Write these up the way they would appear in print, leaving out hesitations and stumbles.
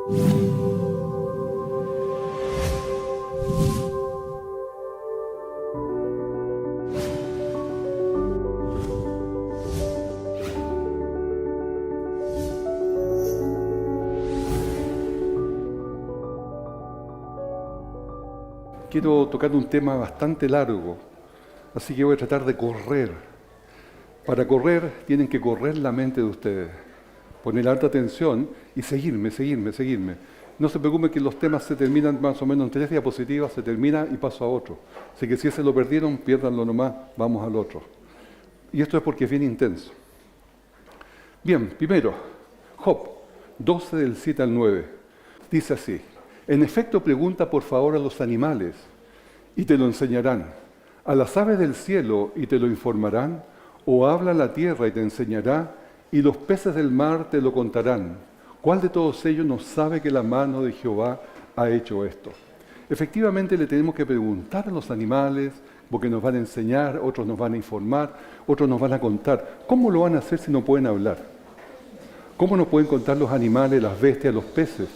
Quiero tocar un tema bastante largo, así que voy a tratar de correr. Para correr tienen que correr la mente de ustedes, poner alta atención y seguirme. No se preocupen que los temas se terminan más o menos en 3 diapositivas, se termina y paso a otro. Así que si ese lo perdieron, piérdanlo nomás, vamos al otro. Y esto es porque es bien intenso. Bien, primero, Job 12 del 7 al 9, dice así: en efecto, pregunta por favor a los animales, y te lo enseñarán, a las aves del cielo, y te lo informarán, o habla la tierra y te enseñará, y los peces del mar te lo contarán. ¿Cuál de todos ellos no sabe que la mano de Jehová ha hecho esto? Efectivamente le tenemos que preguntar a los animales, porque nos van a enseñar, otros nos van a informar, otros nos van a contar. ¿Cómo lo van a hacer si no pueden hablar? ¿Cómo nos pueden contar los animales, las bestias, los peces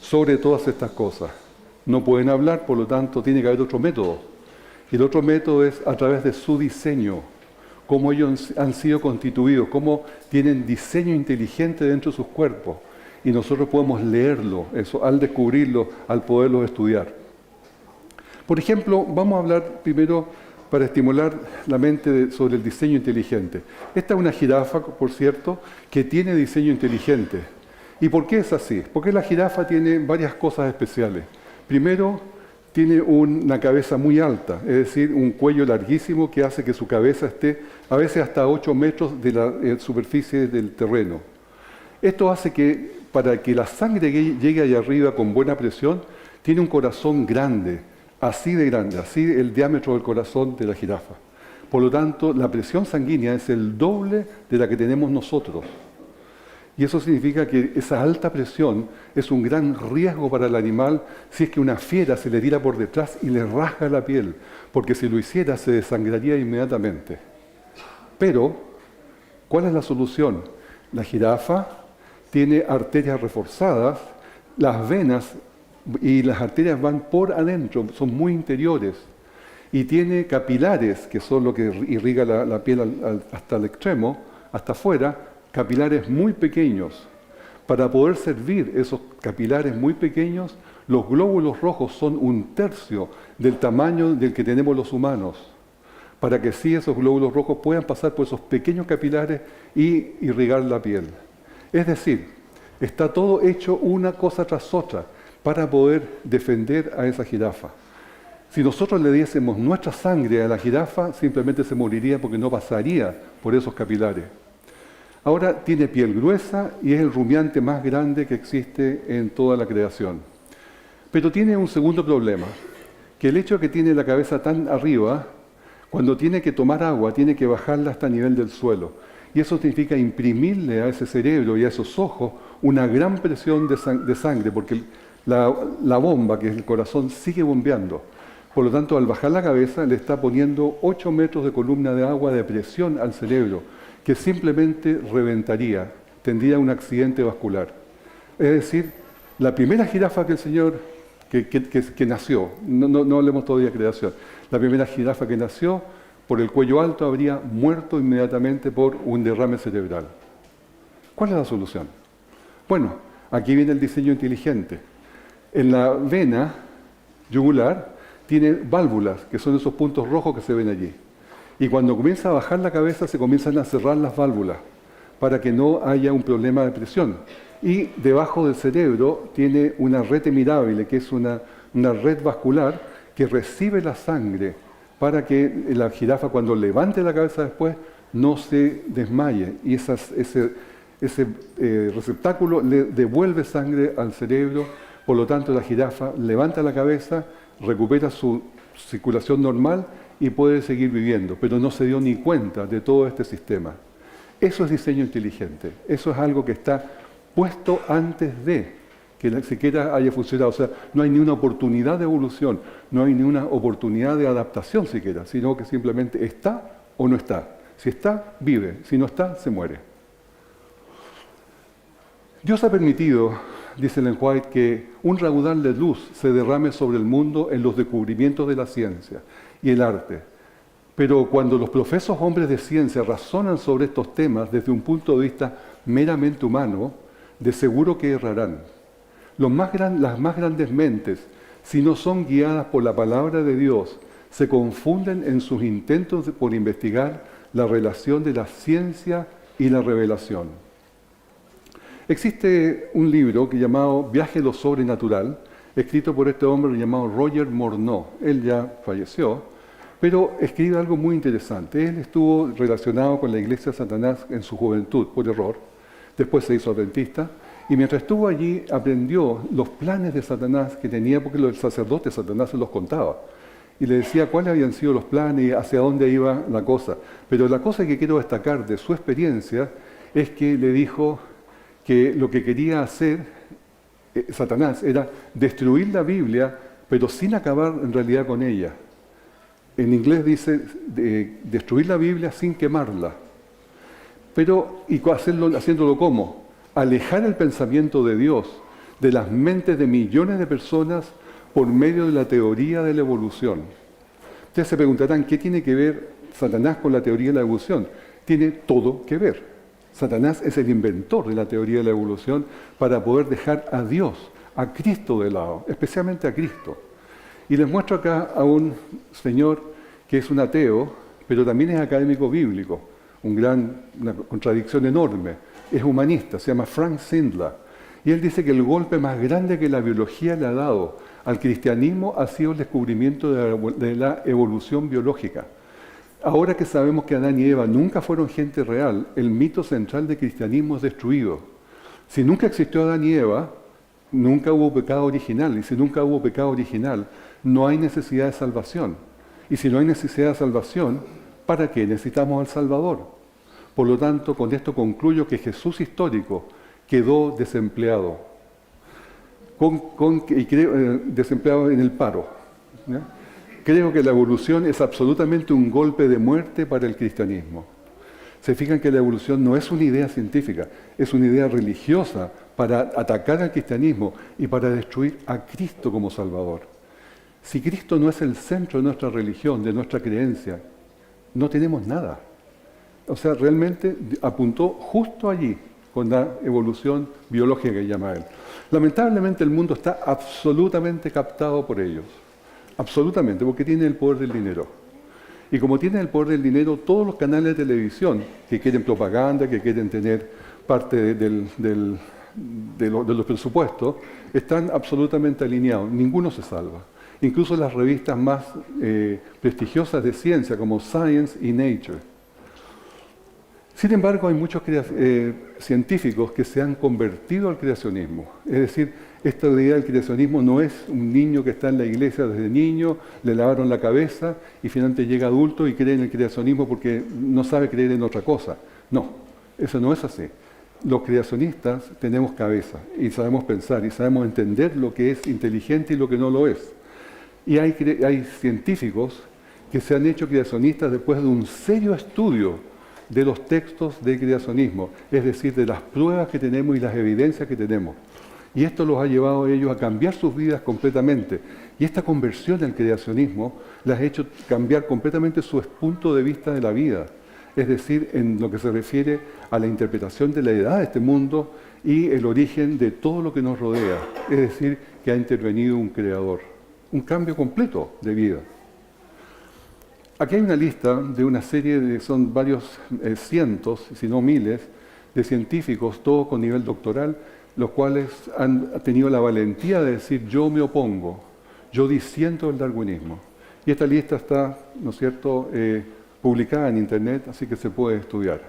sobre todas estas cosas? No pueden hablar, por lo tanto tiene que haber otro método. Y el otro método es a través de su diseño, cómo ellos han sido constituidos, cómo tienen diseño inteligente dentro de sus cuerpos. Y nosotros podemos leerlo, eso, al descubrirlo, al poderlo estudiar. Por ejemplo, vamos a hablar primero para estimular la mente sobre el diseño inteligente. Esta es una jirafa, por cierto, que tiene diseño inteligente. ¿Y por qué es así? Porque la jirafa tiene varias cosas especiales. Primero, tiene una cabeza muy alta, es decir, un cuello larguísimo que hace que su cabeza esté a veces hasta 8 metros de la superficie del terreno. Esto hace que, para que la sangre llegue allá arriba con buena presión, tiene un corazón grande, así de grande, así el diámetro del corazón de la jirafa. Por lo tanto, la presión sanguínea es el doble de la que tenemos nosotros. Y eso significa que esa alta presión es un gran riesgo para el animal si es que una fiera se le tira por detrás y le rasga la piel, porque si lo hiciera se desangraría inmediatamente. Pero, ¿cuál es la solución? La jirafa tiene arterias reforzadas, las venas y las arterias van por adentro, son muy interiores, y tiene capilares, que son lo que irriga la piel hasta el extremo, hasta afuera, capilares muy pequeños. Para poder servir esos capilares muy pequeños, los glóbulos rojos son 1/3 del tamaño del que tenemos los humanos, para que sí esos glóbulos rojos puedan pasar por esos pequeños capilares y irrigar la piel. Es decir, está todo hecho una cosa tras otra para poder defender a esa jirafa. Si nosotros le diésemos nuestra sangre a la jirafa, simplemente se moriría porque no pasaría por esos capilares. Ahora tiene piel gruesa y es el rumiante más grande que existe en toda la creación. Pero tiene un segundo problema, que el hecho de que tiene la cabeza tan arriba, cuando tiene que tomar agua, tiene que bajarla hasta el nivel del suelo. Y eso significa imprimirle a ese cerebro y a esos ojos una gran presión de sangre, porque la bomba, que es el corazón, sigue bombeando. Por lo tanto, al bajar la cabeza, le está poniendo 8 metros de columna de agua de presión al cerebro, que simplemente reventaría, tendría un accidente vascular. Es decir, la primera jirafa que el Señor, que nació, no hablemos todavía de creación, la primera jirafa que nació, por el cuello alto, habría muerto inmediatamente por un derrame cerebral. ¿Cuál es la solución? Bueno, aquí viene el diseño inteligente. En la vena yugular tiene válvulas, que son esos puntos rojos que se ven allí. Y cuando comienza a bajar la cabeza se comienzan a cerrar las válvulas para que no haya un problema de presión. Y debajo del cerebro tiene una rete mirabile, que es una red vascular que recibe la sangre para que la jirafa, cuando levante la cabeza después, no se desmaye. Y ese receptáculo le devuelve sangre al cerebro. Por lo tanto, la jirafa levanta la cabeza, recupera su circulación normal y puede seguir viviendo, pero no se dio ni cuenta de todo este sistema. Eso es diseño inteligente, eso es algo que está puesto antes de que siquiera haya funcionado. O sea, no hay ni una oportunidad de evolución, no hay ni una oportunidad de adaptación siquiera, sino que simplemente está o no está. Si está, vive, si no está, se muere. Dios ha permitido dice Ellen White, que un raudal de luz se derrame sobre el mundo en los descubrimientos de la ciencia y el arte. Pero cuando los profesos hombres de ciencia razonan sobre estos temas desde un punto de vista meramente humano, de seguro que errarán. Las más grandes mentes, si no son guiadas por la palabra de Dios, se confunden en sus intentos por investigar la relación de la ciencia y la revelación. Existe un libro llamado Viaje a lo Sobrenatural, escrito por este hombre llamado Roger Morneau. Él ya falleció, pero escribe algo muy interesante. Él estuvo relacionado con la iglesia de Satanás en su juventud, por error. Después se hizo adventista. Y mientras estuvo allí, aprendió los planes de Satanás que tenía, porque el sacerdote Satanás se los contaba. Y le decía cuáles habían sido los planes y hacia dónde iba la cosa. Pero la cosa que quiero destacar de su experiencia es que le dijo que lo que quería hacer Satanás era destruir la Biblia, pero sin acabar en realidad con ella. En inglés dice destruir la Biblia sin quemarla. Pero, ¿y haciéndolo cómo? Alejar el pensamiento de Dios de las mentes de millones de personas por medio de la teoría de la evolución. Ustedes se preguntarán, ¿qué tiene que ver Satanás con la teoría de la evolución? Tiene todo que ver. Satanás es el inventor de la teoría de la evolución para poder dejar a Dios, a Cristo de lado, especialmente a Cristo. Y les muestro acá a un señor que es un ateo, pero también es académico bíblico, una contradicción enorme. Es humanista, se llama Frank Sindler. Y él dice que el golpe más grande que la biología le ha dado al cristianismo ha sido el descubrimiento de la evolución biológica. Ahora que sabemos que Adán y Eva nunca fueron gente real, el mito central del cristianismo es destruido. Si nunca existió Adán y Eva, nunca hubo pecado original. Y si nunca hubo pecado original, no hay necesidad de salvación. Y si no hay necesidad de salvación, ¿para qué necesitamos al Salvador? Por lo tanto, con esto concluyo que Jesús histórico quedó desempleado. Desempleado en el paro. ¿Ya? Creo que la evolución es absolutamente un golpe de muerte para el cristianismo. Se fijan que la evolución no es una idea científica, es una idea religiosa para atacar al cristianismo y para destruir a Cristo como Salvador. Si Cristo no es el centro de nuestra religión, de nuestra creencia, no tenemos nada. O sea, realmente apuntó justo allí con la evolución biológica que llama él. Lamentablemente el mundo está absolutamente captado por ellos. Absolutamente, porque tiene el poder del dinero. Y como tienen el poder del dinero, todos los canales de televisión que quieren propaganda, que quieren tener parte de los presupuestos, están absolutamente alineados. Ninguno se salva. Incluso las revistas más prestigiosas de ciencia, como Science y Nature. Sin embargo, hay muchos científicos que se han convertido al creacionismo. Es decir, esta idea del creacionismo no es un niño que está en la iglesia desde niño, le lavaron la cabeza y finalmente llega adulto y cree en el creacionismo porque no sabe creer en otra cosa. No, eso no es así. Los creacionistas tenemos cabeza y sabemos pensar y sabemos entender lo que es inteligente y lo que no lo es. Y hay científicos que se han hecho creacionistas después de un serio estudio de los textos del creacionismo, es decir, de las pruebas que tenemos y las evidencias que tenemos. Y esto los ha llevado a ellos a cambiar sus vidas completamente. Y esta conversión al creacionismo les ha hecho cambiar completamente su punto de vista de la vida. Es decir, en lo que se refiere a la interpretación de la edad de este mundo y el origen de todo lo que nos rodea. Es decir, que ha intervenido un creador. Un cambio completo de vida. Aquí hay una lista de una serie, son varios cientos, si no miles, de científicos, todos con nivel doctoral, los cuales han tenido la valentía de decir, yo me opongo, yo disiento del darwinismo. Y esta lista está, ¿no es cierto?, publicada en Internet, así que se puede estudiar.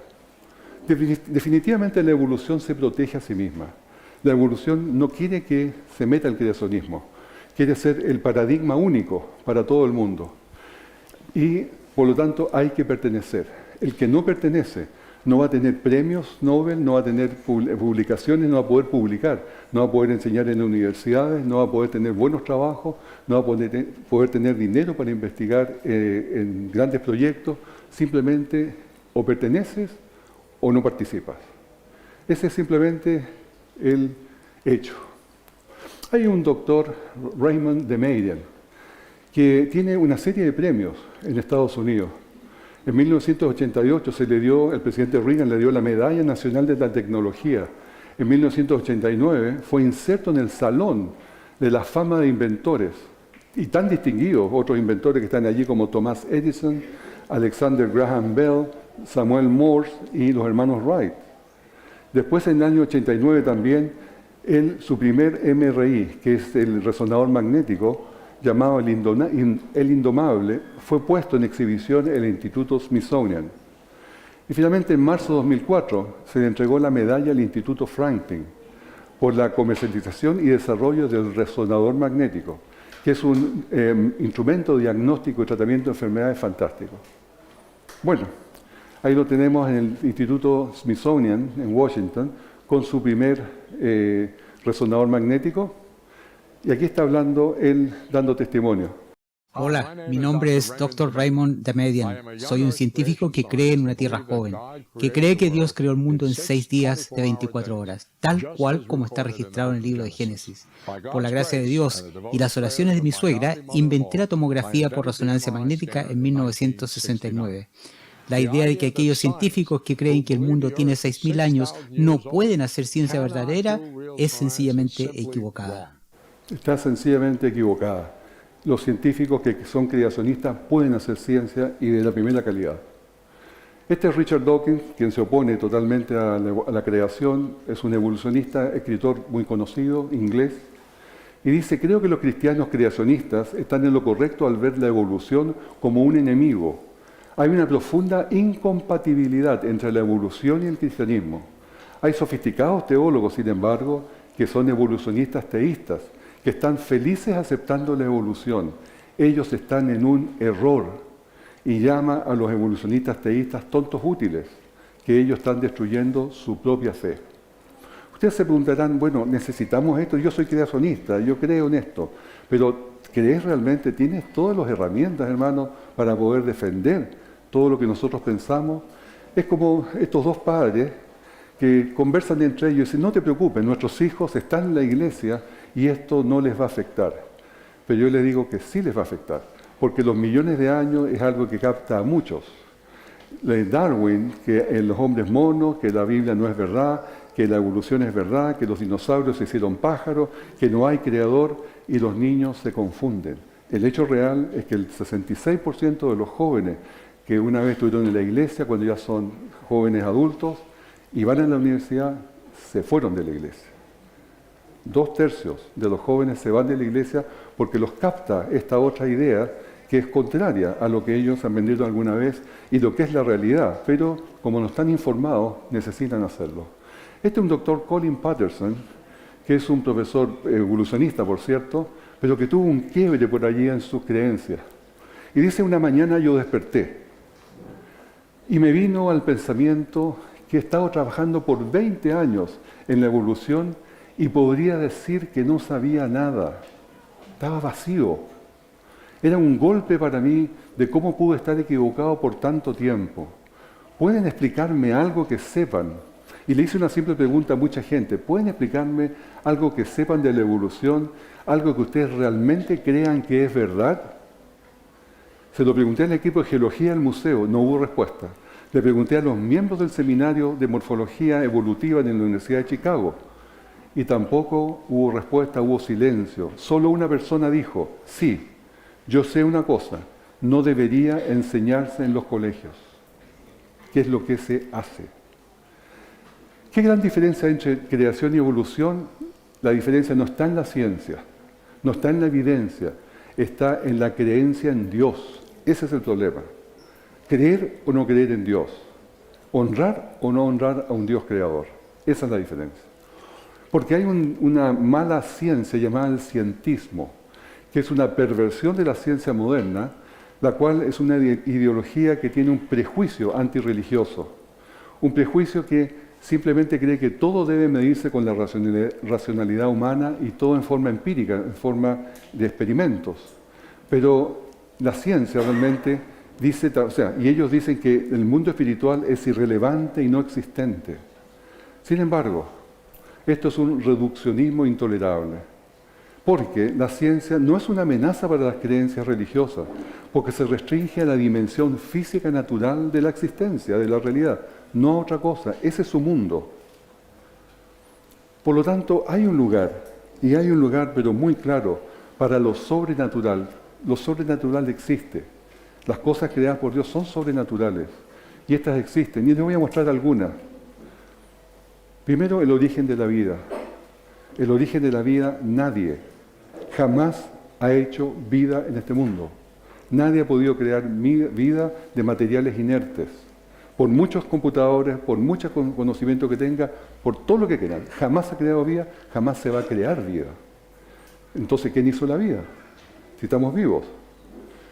Definitivamente la evolución se protege a sí misma. La evolución no quiere que se meta el creacionismo, quiere ser el paradigma único para todo el mundo. Y, por lo tanto, hay que pertenecer. El que no pertenece no va a tener premios Nobel, no va a tener publicaciones, no va a poder publicar, no va a poder enseñar en universidades, no va a poder tener buenos trabajos, no va a poder tener dinero para investigar en grandes proyectos. Simplemente o perteneces o no participas. Ese es simplemente el hecho. Hay un doctor, Raymond Damadian, que tiene una serie de premios en Estados Unidos. En 1988 el presidente Reagan le dio la Medalla Nacional de la Tecnología. En 1989 fue inserto en el Salón de la Fama de Inventores. Y tan distinguidos otros inventores que están allí como Thomas Edison, Alexander Graham Bell, Samuel Morse y los hermanos Wright. Después, en el año 89 también, su primer MRI, que es el resonador magnético, llamado el Indomable, fue puesto en exhibición en el Instituto Smithsonian. Y finalmente, en marzo de 2004, se le entregó la medalla al Instituto Franklin por la comercialización y desarrollo del resonador magnético, que es un instrumento de diagnóstico y tratamiento de enfermedades fantástico. Bueno, ahí lo tenemos en el Instituto Smithsonian, en Washington, con su primer resonador magnético. Y aquí está hablando él, dando testimonio. Hola, mi nombre es Dr. Raymond Damadian. Soy un científico que cree en una tierra joven, que cree que Dios creó el mundo en 6 días de 24 horas, tal cual como está registrado en el libro de Génesis. Por la gracia de Dios y las oraciones de mi suegra, inventé la tomografía por resonancia magnética en 1969. La idea de que aquellos científicos que creen que el mundo tiene 6.000 años no pueden hacer ciencia verdadera es sencillamente equivocada. Está sencillamente equivocada. Los científicos que son creacionistas pueden hacer ciencia y de la primera calidad. Este es Richard Dawkins, quien se opone totalmente a la creación, es un evolucionista, escritor muy conocido, inglés, y dice: creo que los cristianos creacionistas están en lo correcto al ver la evolución como un enemigo. Hay una profunda incompatibilidad entre la evolución y el cristianismo. Hay sofisticados teólogos, sin embargo, que son evolucionistas teístas, que están felices aceptando la evolución. Ellos están en un error y llama a los evolucionistas teístas tontos útiles, que ellos están destruyendo su propia fe. Ustedes se preguntarán, bueno, necesitamos esto, yo soy creacionista, yo creo en esto, pero ¿crees realmente? ¿Tienes todas las herramientas, hermano, para poder defender todo lo que nosotros pensamos? Es como estos dos padres que conversan entre ellos y dicen: no te preocupes, nuestros hijos están en la iglesia y esto no les va a afectar. Pero yo les digo que sí les va a afectar, porque los millones de años es algo que capta a muchos. Darwin, que en los hombres monos, que la Biblia no es verdad, que la evolución es verdad, que los dinosaurios se hicieron pájaros, que no hay creador, y los niños se confunden. El hecho real es que el 66% de los jóvenes que una vez estuvieron en la iglesia, cuando ya son jóvenes adultos y van a la universidad, se fueron de la iglesia. 2/3 de los jóvenes se van de la iglesia porque los capta esta otra idea que es contraria a lo que ellos han vendido alguna vez y lo que es la realidad, pero como no están informados, necesitan hacerlo. Este es un doctor Colin Patterson, que es un profesor evolucionista, por cierto, pero que tuvo un quiebre por allí en sus creencias. Y dice: una mañana yo desperté y me vino al pensamiento que he estado trabajando por 20 años en la evolución y podría decir que no sabía nada. Estaba vacío. Era un golpe para mí de cómo pude estar equivocado por tanto tiempo. ¿Pueden explicarme algo que sepan? Y le hice una simple pregunta a mucha gente: ¿pueden explicarme algo que sepan de la evolución? ¿Algo que ustedes realmente crean que es verdad? Se lo pregunté al equipo de geología del museo, no hubo respuesta. Le pregunté a los miembros del seminario de morfología evolutiva en la Universidad de Chicago y tampoco hubo respuesta, hubo silencio. Solo una persona dijo: sí, yo sé una cosa, no debería enseñarse en los colegios. ¿Qué es lo que se hace? ¿Qué gran diferencia hay entre creación y evolución? La diferencia no está en la ciencia, no está en la evidencia, está en la creencia en Dios. Ese es el problema. Creer o no creer en Dios. Honrar o no honrar a un Dios creador. Esa es la diferencia. Porque hay una mala ciencia llamada el cientismo, que es una perversión de la ciencia moderna, la cual es una ideología que tiene un prejuicio antirreligioso. Un prejuicio que simplemente cree que todo debe medirse con la racionalidad humana y todo en forma empírica, en forma de experimentos. Pero la ciencia realmente dice, y ellos dicen que el mundo espiritual es irrelevante y no existente. Sin embargo, esto es un reduccionismo intolerable. Porque la ciencia no es una amenaza para las creencias religiosas, porque se restringe a la dimensión física natural de la existencia, de la realidad, no a otra cosa. Ese es su mundo. Por lo tanto, hay un lugar, y hay un lugar pero muy claro, para lo sobrenatural. Lo sobrenatural existe. Las cosas creadas por Dios son sobrenaturales, y estas existen. Y les voy a mostrar algunas. Primero, el origen de la vida. El origen de la vida, nadie jamás ha hecho vida en este mundo. Nadie ha podido crear vida de materiales inertes. Por muchos computadores, por mucho conocimiento que tenga, por todo lo que quieran. Jamás ha creado vida, jamás se va a crear vida. Entonces, ¿quién hizo la vida? Si estamos vivos.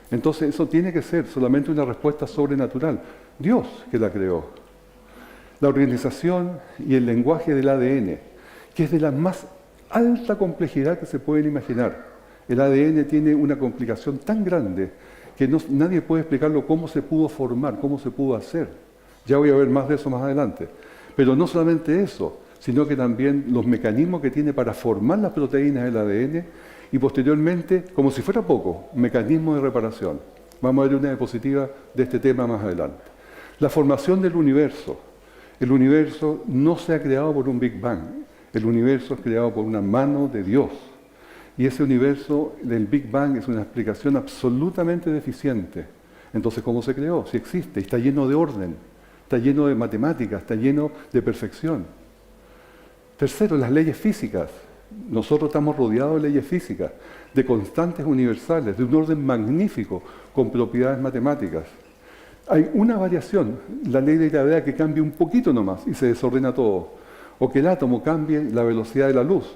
Entonces, eso tiene que ser solamente una respuesta sobrenatural. Dios que la creó. La organización y el lenguaje del ADN, que es de la más alta complejidad que se pueden imaginar. El ADN tiene una complicación tan grande que nadie puede explicarlo cómo se pudo formar, cómo se pudo hacer. Ya voy a ver más de eso más adelante. Pero no solamente eso, sino que también los mecanismos que tiene para formar las proteínas del ADN y posteriormente, como si fuera poco, mecanismos de reparación. Vamos a ver una diapositiva de este tema más adelante. La formación del universo. El universo no se ha creado por un Big Bang. El universo es creado por una mano de Dios. Y ese universo del Big Bang es una explicación absolutamente deficiente. Entonces, ¿cómo se creó? Si existe, está lleno de orden, está lleno de matemáticas, está lleno de perfección. Tercero, las leyes físicas. Nosotros estamos rodeados de leyes físicas, de constantes universales, de un orden magnífico, con propiedades matemáticas. Hay una variación, la ley de gravedad, que cambia un poquito nomás y se desordena todo. O que el átomo cambie la velocidad de la luz,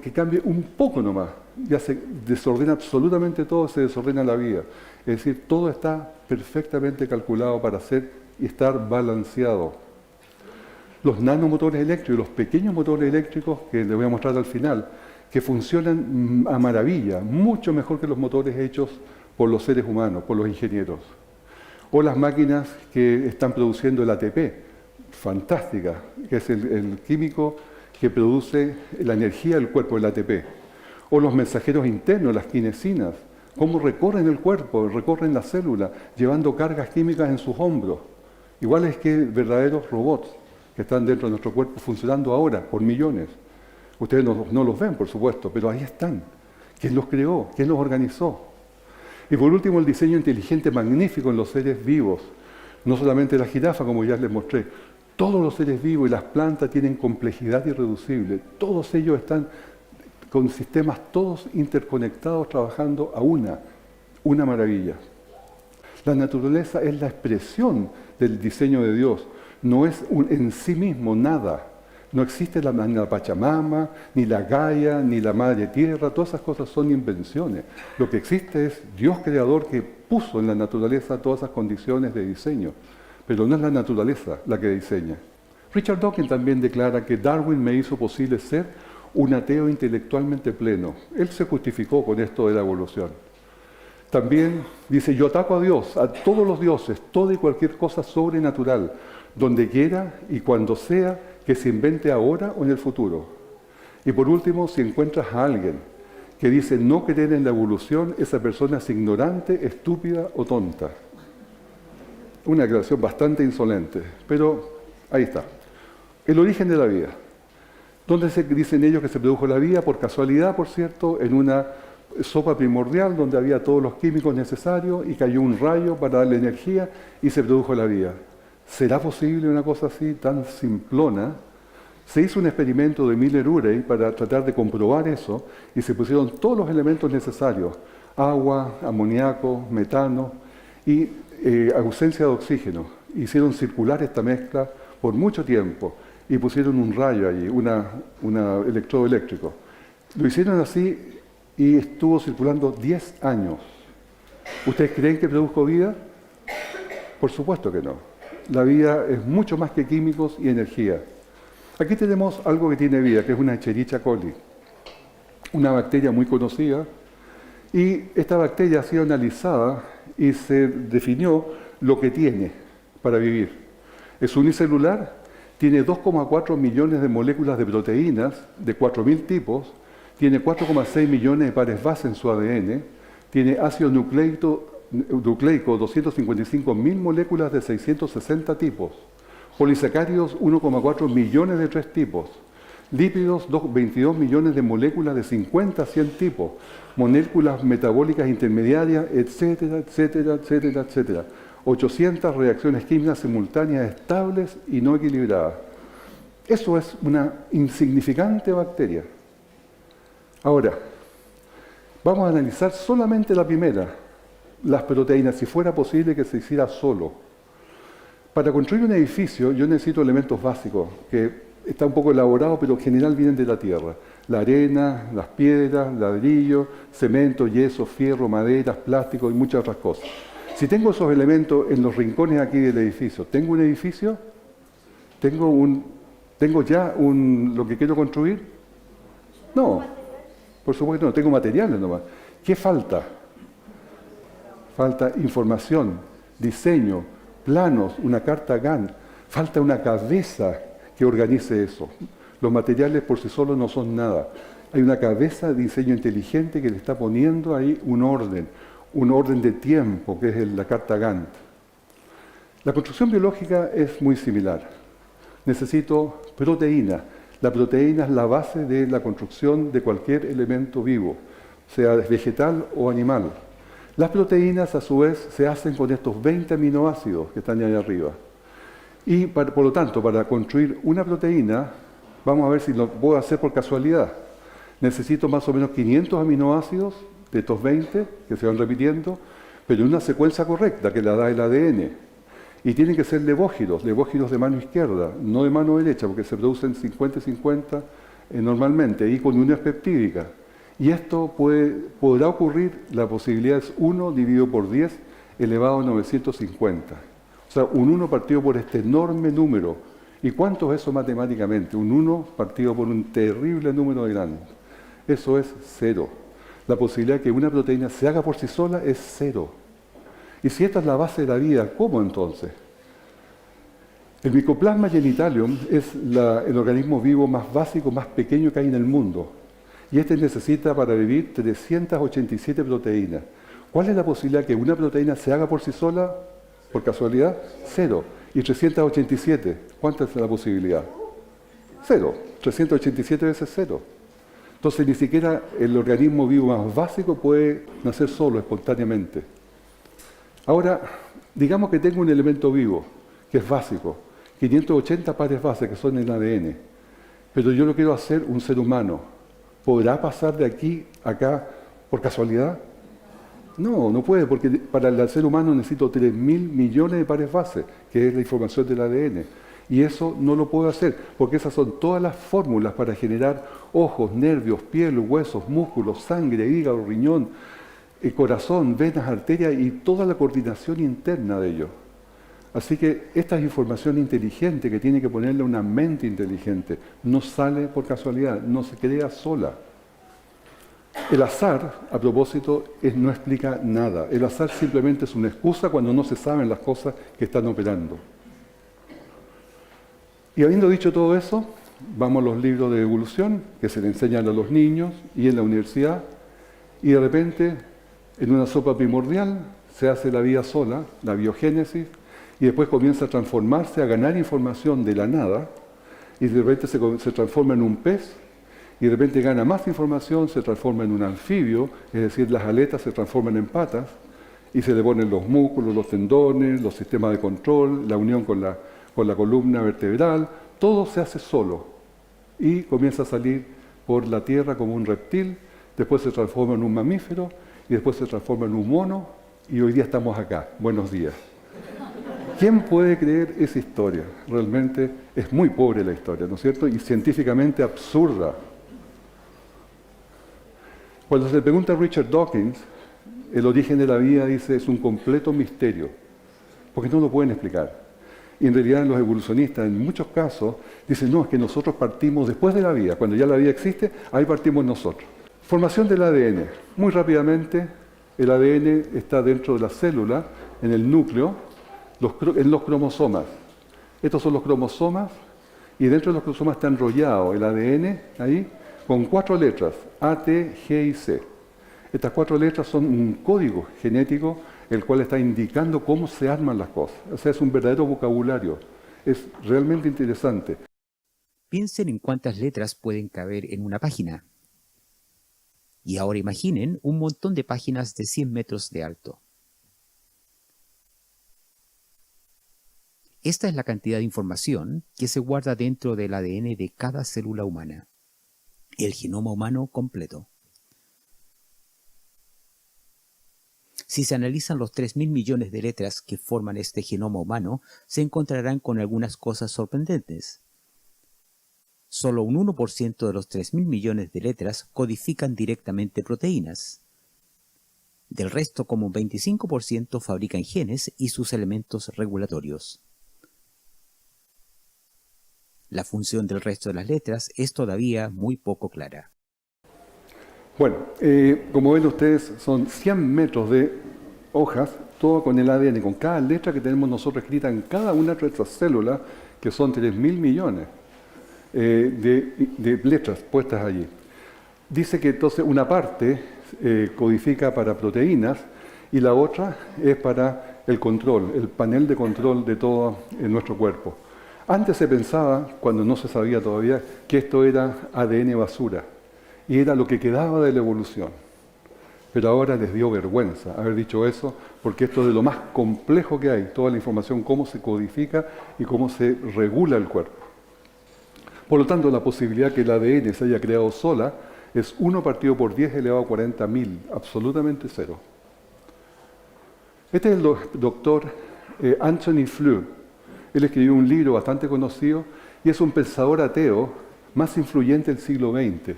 que cambie un poco nomás, ya se desordena absolutamente todo, se desordena la vida. Es decir, todo está perfectamente calculado para ser y estar balanceado. Los nanomotores eléctricos, los pequeños motores eléctricos, que les voy a mostrar al final, que funcionan a maravilla, mucho mejor que los motores hechos por los seres humanos, por los ingenieros. O las máquinas que están produciendo el ATP, fantástica, que es el químico que produce la energía del cuerpo, el ATP. O los mensajeros internos, las kinesinas, cómo recorren el cuerpo, recorren la célula, llevando cargas químicas en sus hombros. Iguales que verdaderos robots que están dentro de nuestro cuerpo funcionando ahora por millones. Ustedes no los ven, por supuesto, pero ahí están. ¿Quién los creó? ¿Quién los organizó? Y por último, el diseño inteligente magnífico en los seres vivos. No solamente la jirafa, como ya les mostré. Todos los seres vivos y las plantas tienen complejidad irreducible. Todos ellos están con sistemas todos interconectados, trabajando a una maravilla. La naturaleza es la expresión del diseño de Dios. No es en sí mismo nada. No existe ni la Pachamama, ni la Gaia, ni la Madre Tierra. Todas esas cosas son invenciones. Lo que existe es Dios creador que puso en la naturaleza todas esas condiciones de diseño. Pero no es la naturaleza la que diseña. Richard Dawkins también declara que Darwin me hizo posible ser un ateo intelectualmente pleno. Él se justificó con esto de la evolución. También dice, yo ataco a Dios, a todos los dioses, toda y cualquier cosa sobrenatural, donde quiera y cuando sea, que se invente ahora o en el futuro. Y por último, si encuentras a alguien que dice no creer en la evolución, esa persona es ignorante, estúpida o tonta. Una declaración bastante insolente, pero ahí está. El origen de la vida. ¿Dónde se dicen ellos que se produjo la vida? Por casualidad, por cierto, en una sopa primordial donde había todos los químicos necesarios y cayó un rayo para darle energía y se produjo la vida. ¿Será posible una cosa así, tan simplona? Se hizo un experimento de Miller-Urey para tratar de comprobar eso y se pusieron todos los elementos necesarios, agua, amoníaco, metano y ausencia de oxígeno. Hicieron circular esta mezcla por mucho tiempo y pusieron un rayo allí, un electrodo eléctrico. Lo hicieron así y estuvo circulando 10 años. ¿Ustedes creen que produjo vida? Por supuesto que no. La vida es mucho más que químicos y energía. Aquí tenemos algo que tiene vida, que es una Escherichia coli, una bacteria muy conocida, y esta bacteria ha sido analizada y se definió lo que tiene para vivir. Es unicelular, tiene 2,4 millones de moléculas de proteínas de 4.000 tipos tiene 4,6 millones de pares base en su ADN, tiene ácido nucleico 255.000 moléculas de 660 tipos, polisacáridos 1,4 millones de 3 tipos, lípidos 22 millones de moléculas de 50 a 100 tipos, moléculas metabólicas intermediarias, etcétera, etcétera, etcétera, etcétera. 800 reacciones químicas simultáneas estables y no equilibradas. Eso es una insignificante bacteria. Ahora, vamos a analizar solamente la primera, las proteínas, si fuera posible que se hiciera solo. Para construir un edificio yo necesito elementos básicos, que está un poco elaborado, pero en general vienen de la tierra. La arena, las piedras, ladrillo, cemento, yeso, fierro, maderas, plástico y muchas otras cosas. Si tengo esos elementos en los rincones aquí del edificio, ¿tengo un edificio? ¿Tengo ya lo que quiero construir? No, por supuesto no, tengo materiales nomás. ¿Qué falta? Falta información, diseño, planos, una carta Gantt. Falta una cabeza que organice eso. Los materiales por sí solos no son nada. Hay una cabeza de diseño inteligente que le está poniendo ahí un orden de tiempo, que es la carta Gantt. La construcción biológica es muy similar. Necesito proteína. La proteína es la base de la construcción de cualquier elemento vivo, sea vegetal o animal. Las proteínas, a su vez, se hacen con estos 20 aminoácidos que están ahí arriba. Y, por lo tanto, para construir una proteína, vamos a ver si lo puedo hacer por casualidad. Necesito más o menos 500 aminoácidos de estos 20 que se van repitiendo, pero en una secuencia correcta que la da el ADN. Y tienen que ser levógiros de mano izquierda, no de mano derecha, porque se producen 50 y 50 normalmente, y con unión peptídica. Y esto podrá ocurrir, la posibilidad es 1 dividido por 10 elevado a 950. O sea, un 1 partido por este enorme número. ¿Y cuánto es eso matemáticamente? Un 1 partido por un terrible número de grande. Eso es 0. La posibilidad de que una proteína se haga por sí sola es 0. Y si esta es la base de la vida, ¿cómo entonces? El Mycoplasma genitalium es el organismo vivo más básico, más pequeño que hay en el mundo. Y este necesita para vivir 387 proteínas. ¿Cuál es la posibilidad que una proteína se haga por sí sola? Por casualidad, 0. Y 387, ¿cuánta es la posibilidad? 0. 387 veces 0. Entonces ni siquiera el organismo vivo más básico puede nacer solo, espontáneamente. Ahora, digamos que tengo un elemento vivo, que es básico, 580 pares base que son el ADN, pero yo lo quiero hacer un ser humano. ¿Podrá pasar de aquí a acá por casualidad? No, no puede, porque para el ser humano necesito 3.000 millones de pares base, que es la información del ADN. Y eso no lo puedo hacer, porque esas son todas las fórmulas para generar ojos, nervios, piel, huesos, músculos, sangre, hígado, riñón, corazón, venas, arterias y toda la coordinación interna de ello. Así que esta es información inteligente que tiene que ponerle una mente inteligente. No sale por casualidad, no se crea sola. El azar, a propósito, no explica nada. El azar simplemente es una excusa cuando no se saben las cosas que están operando. Y habiendo dicho todo eso, vamos a los libros de evolución que se le enseñan a los niños y en la universidad, y de repente, en una sopa primordial, se hace la vida sola, la biogénesis, y después comienza a transformarse, a ganar información de la nada, y de repente se transforma en un pez, y de repente gana más información, se transforma en un anfibio, es decir, las aletas se transforman en patas, y se le ponen los músculos, los tendones, los sistemas de control, la unión con la columna vertebral, todo se hace solo, y comienza a salir por la tierra como un reptil, después se transforma en un mamífero, y después se transforma en un mono, y hoy día estamos acá. Buenos días. ¿Quién puede creer esa historia? Realmente es muy pobre la historia, ¿no es cierto? Y científicamente absurda. Cuando se le pregunta a Richard Dawkins, el origen de la vida, dice, es un completo misterio, porque no lo pueden explicar. Y en realidad los evolucionistas, en muchos casos, dicen, no, es que nosotros partimos después de la vida, cuando ya la vida existe, ahí partimos nosotros. Formación del ADN. Muy rápidamente, el ADN está dentro de la célula, en el núcleo, en los cromosomas. Estos son los cromosomas, y dentro de los cromosomas está enrollado el ADN ahí, con 4 letras, A, T, G y C. Estas 4 letras son un código genético el cual está indicando cómo se arman las cosas. O sea, es un verdadero vocabulario. Es realmente interesante. Piensen en cuántas letras pueden caber en una página. Y ahora imaginen un montón de páginas de 100 metros de alto. Esta es la cantidad de información que se guarda dentro del ADN de cada célula humana. El genoma humano completo. Si se analizan los 3.000 millones de letras que forman este genoma humano, se encontrarán con algunas cosas sorprendentes. Solo un 1% de los 3.000 millones de letras codifican directamente proteínas. Del resto, como un 25% fabrican genes y sus elementos regulatorios. La función del resto de las letras es todavía muy poco clara. Bueno, como ven ustedes, son 100 metros de hojas, todo con el ADN, con cada letra que tenemos nosotros escrita en cada una de nuestras células, que son 3.000 millones de letras puestas allí. Dice que entonces una parte codifica para proteínas y la otra es para el control, el panel de control de todo nuestro cuerpo. Antes se pensaba, cuando no se sabía todavía, que esto era ADN basura y era lo que quedaba de la evolución. Pero ahora les dio vergüenza haber dicho eso, porque esto es de lo más complejo que hay, toda la información, cómo se codifica y cómo se regula el cuerpo. Por lo tanto, la posibilidad que el ADN se haya creado sola es 1 partido por 10 elevado a 40.000, absolutamente cero. Este es el doctor Anthony Flew. Él escribió un libro bastante conocido y es un pensador ateo más influyente del siglo XX.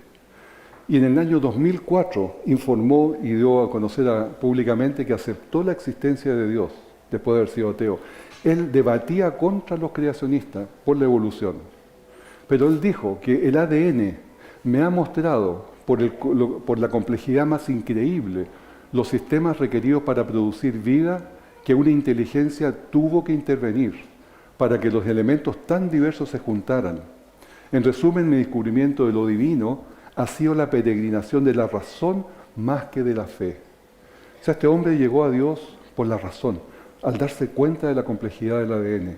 Y en el año 2004 informó y dio a conocer públicamente que aceptó la existencia de Dios después de haber sido ateo. Él debatía contra los creacionistas por la evolución. Pero él dijo que el ADN me ha mostrado, por la complejidad más increíble, los sistemas requeridos para producir vida, que una inteligencia tuvo que intervenir para que los elementos tan diversos se juntaran. En resumen, mi descubrimiento de lo divino ha sido la peregrinación de la razón más que de la fe. O sea, este hombre llegó a Dios por la razón, al darse cuenta de la complejidad del ADN.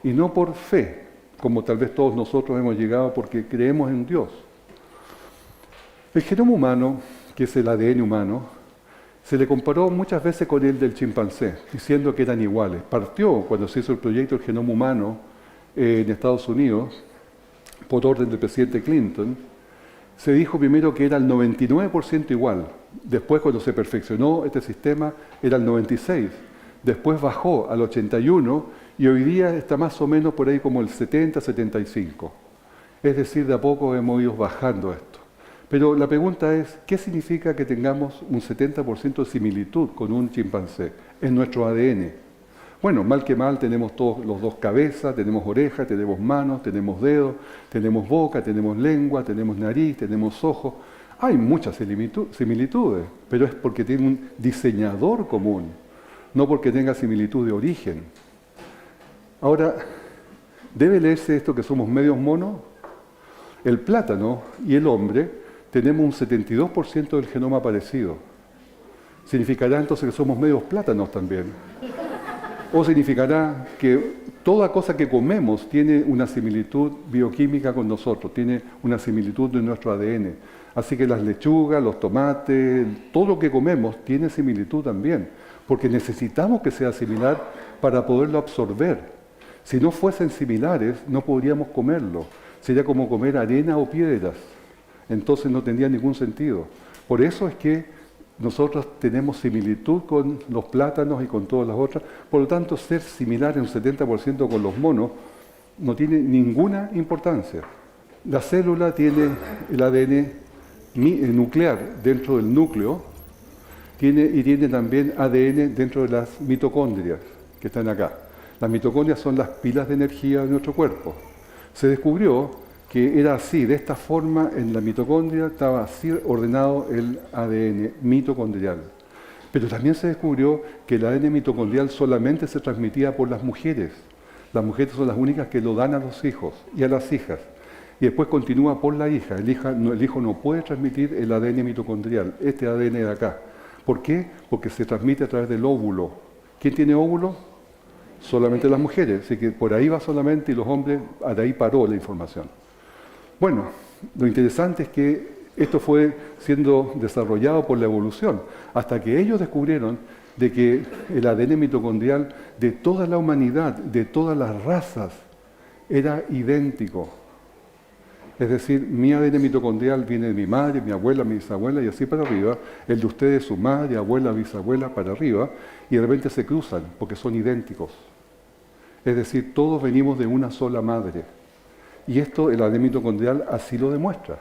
Y no por fe, como tal vez todos nosotros hemos llegado porque creemos en Dios. El genoma humano, que es el ADN humano, se le comparó muchas veces con el del chimpancé, diciendo que eran iguales. Partió cuando se hizo el proyecto del genoma humano en Estados Unidos, por orden del presidente Clinton. Se dijo primero que era el 99% igual. Después, cuando se perfeccionó este sistema, era el 96%. Después bajó al 81% y hoy día está más o menos por ahí como el 70-75%. Es decir, de a poco hemos ido bajando esto. Pero la pregunta es, ¿qué significa que tengamos un 70% de similitud con un chimpancé en nuestro ADN? Bueno, mal que mal tenemos todos los dos cabezas, tenemos orejas, tenemos manos, tenemos dedos, tenemos boca, tenemos lengua, tenemos nariz, tenemos ojos. Hay muchas similitudes, pero es porque tiene un diseñador común, no porque tenga similitud de origen. Ahora, ¿debe leerse esto que somos medios monos? El plátano y el hombre tenemos un 72% del genoma parecido. ¿Significará entonces que somos medios plátanos también? ¿O significará que toda cosa que comemos tiene una similitud bioquímica con nosotros, tiene una similitud de nuestro ADN? Así que las lechugas, los tomates, todo lo que comemos tiene similitud también, porque necesitamos que sea similar para poderlo absorber. Si no fuesen similares, no podríamos comerlo. Sería como comer arena o piedras. Entonces no tendría ningún sentido. Por eso es que nosotros tenemos similitud con los plátanos y con todas las otras. Por lo tanto, ser similar en un 70% con los monos no tiene ninguna importancia. La célula tiene el ADN nuclear dentro del núcleo y tiene también ADN dentro de las mitocondrias que están acá. Las mitocondrias son las pilas de energía de nuestro cuerpo. Se descubrió que era así, de esta forma en la mitocondria estaba así ordenado el ADN mitocondrial. Pero también se descubrió que el ADN mitocondrial solamente se transmitía por las mujeres. Las mujeres son las únicas que lo dan a los hijos y a las hijas. y después continúa por la hija. El hijo no puede transmitir el ADN mitocondrial, este ADN de acá. ¿Por qué? Porque se transmite a través del óvulo. ¿Quién tiene óvulo? Solamente las mujeres, así que por ahí va solamente y los hombres, de ahí paró la información. Bueno, lo interesante es que esto fue siendo desarrollado por la evolución, hasta que ellos descubrieron de que el ADN mitocondrial de toda la humanidad, de todas las razas, era idéntico. Es decir, mi ADN mitocondrial viene de mi madre, mi abuela, mi bisabuela y así para arriba, el de ustedes, su madre, abuela, bisabuela, para arriba, y de repente se cruzan porque son idénticos. Es decir, todos venimos de una sola madre. Y esto, el ADN mitocondrial, así lo demuestra.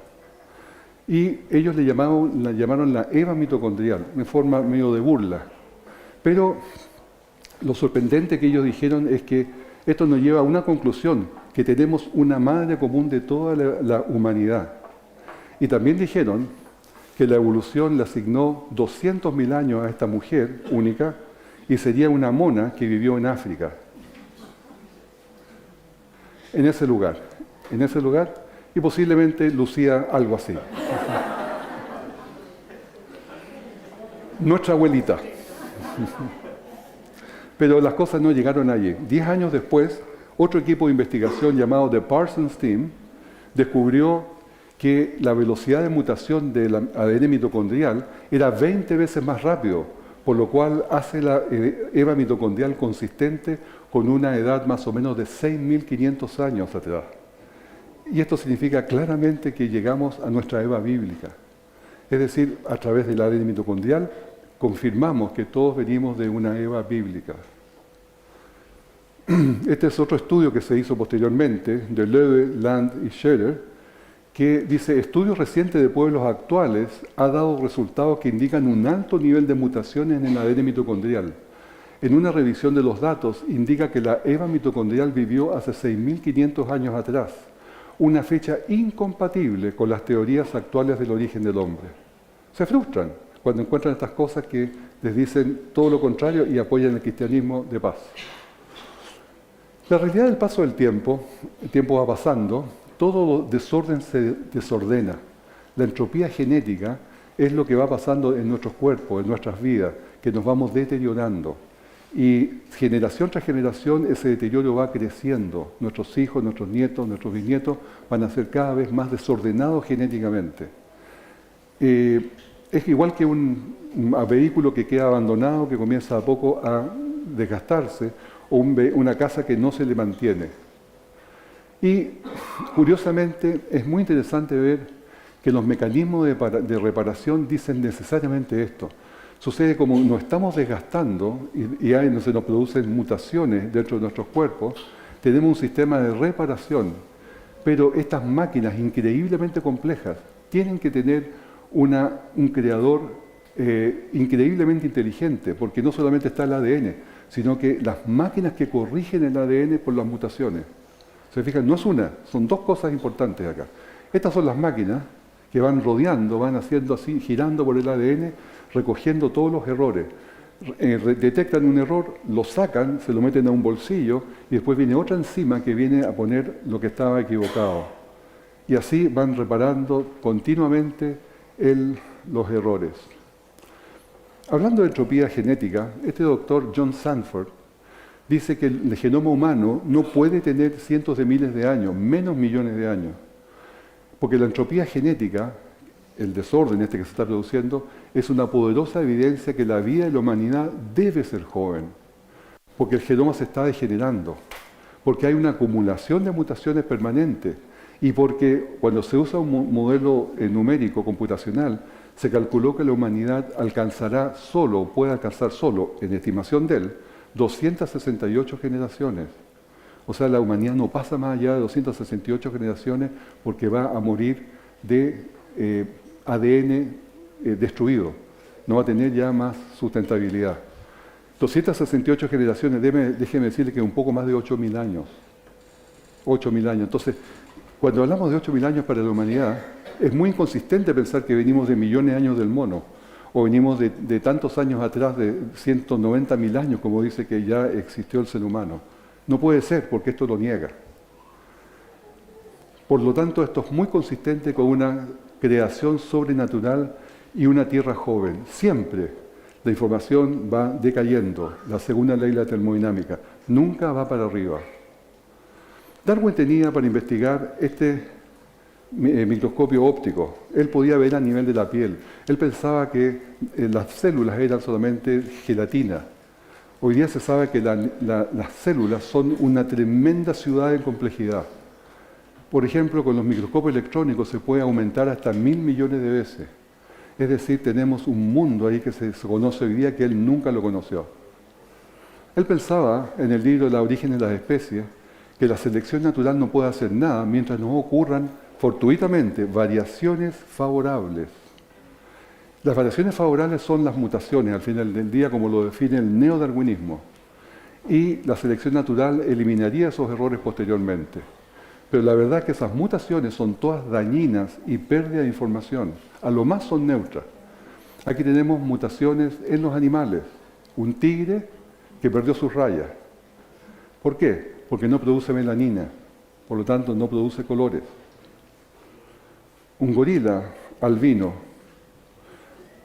Y ellos la llamaron la Eva mitocondrial, en forma medio de burla. Pero lo sorprendente que ellos dijeron es que esto nos lleva a una conclusión, que tenemos una madre común de toda la humanidad. Y también dijeron que la evolución le asignó 200.000 años a esta mujer única y sería una mona que vivió en África. En ese lugar, y posiblemente lucía algo así. Nuestra abuelita. Pero las cosas no llegaron allí. 10 años después, otro equipo de investigación llamado The Parsons Team descubrió que la velocidad de mutación del ADN mitocondrial era 20 veces más rápido, por lo cual hace la Eva mitocondrial consistente con una edad más o menos de 6.500 años atrás. Y esto significa claramente que llegamos a nuestra Eva bíblica. Es decir, a través del ADN mitocondrial confirmamos que todos venimos de una Eva bíblica. Este es otro estudio que se hizo posteriormente, de Loewe, Land y Scherer, que dice, estudios recientes de pueblos actuales ha dado resultados que indican un alto nivel de mutaciones en el ADN mitocondrial. En una revisión de los datos indica que la Eva mitocondrial vivió hace 6.500 años atrás, una fecha incompatible con las teorías actuales del origen del hombre. Se frustran cuando encuentran estas cosas que les dicen todo lo contrario y apoyan el cristianismo de paz. La realidad del paso del tiempo, el tiempo va pasando, todo desorden se desordena. La entropía genética es lo que va pasando en nuestros cuerpos, en nuestras vidas, que nos vamos deteriorando. Y generación tras generación ese deterioro va creciendo. Nuestros hijos, nuestros nietos, nuestros bisnietos van a ser cada vez más desordenados genéticamente. Es igual que un vehículo que queda abandonado, que comienza a poco a desgastarse, o una casa que no se le mantiene. Y curiosamente es muy interesante ver que los mecanismos de reparación dicen necesariamente esto. Sucede como nos estamos desgastando y se nos producen mutaciones dentro de nuestros cuerpos, tenemos un sistema de reparación, pero estas máquinas increíblemente complejas tienen que tener un creador increíblemente inteligente, porque no solamente está el ADN, sino que las máquinas que corrigen el ADN por las mutaciones. ¿Se fijan? No es una, son dos cosas importantes acá. Estas son las máquinas que van rodeando, van haciendo así, girando por el ADN, recogiendo todos los errores. Detectan un error, lo sacan, se lo meten a un bolsillo y después viene otra enzima que viene a poner lo que estaba equivocado. Y así van reparando continuamente los errores. Hablando de entropía genética, este doctor John Sanford dice que el genoma humano no puede tener cientos de miles de años, menos millones de años, porque la entropía genética, el desorden que se está produciendo, es una poderosa evidencia que la vida de la humanidad debe ser joven, porque el genoma se está degenerando, porque hay una acumulación de mutaciones permanentes y porque cuando se usa un modelo numérico computacional, se calculó que la humanidad puede alcanzar solo, en estimación de él, 268 generaciones. O sea, la humanidad no pasa más allá de 268 generaciones porque va a morir de ADN destruido. No va a tener ya más sustentabilidad. 268 generaciones, déjeme decirle que un poco más de 8.000 años. 8.000 años. Entonces, cuando hablamos de 8.000 años para la humanidad, es muy inconsistente pensar que venimos de millones de años del mono, o venimos de tantos años atrás, de 190.000 años, como dice que ya existió el ser humano. No puede ser, porque esto lo niega. Por lo tanto, esto es muy consistente con una creación sobrenatural y una tierra joven. Siempre la información va decayendo, la segunda ley de la termodinámica, nunca va para arriba. Darwin tenía para investigar este microscopio óptico. Él podía ver a nivel de la piel. Él pensaba que las células eran solamente gelatina. Hoy día se sabe que las células son una tremenda ciudad en complejidad. Por ejemplo, con los microscopios electrónicos se puede aumentar hasta 1000 millones de veces. Es decir, tenemos un mundo ahí que se conoce hoy día que él nunca lo conoció. Él pensaba, en el libro La origen de las especies, que la selección natural no puede hacer nada mientras no ocurran fortuitamente variaciones favorables. Las variaciones favorables son las mutaciones, al final del día, como lo define el neodarwinismo. Y la selección natural eliminaría esos errores posteriormente. Pero la verdad es que esas mutaciones son todas dañinas y pérdida de información. A lo más son neutras. Aquí tenemos mutaciones en los animales. Un tigre que perdió sus rayas. ¿Por qué? Porque no produce melanina. Por lo tanto, no produce colores. Un gorila albino.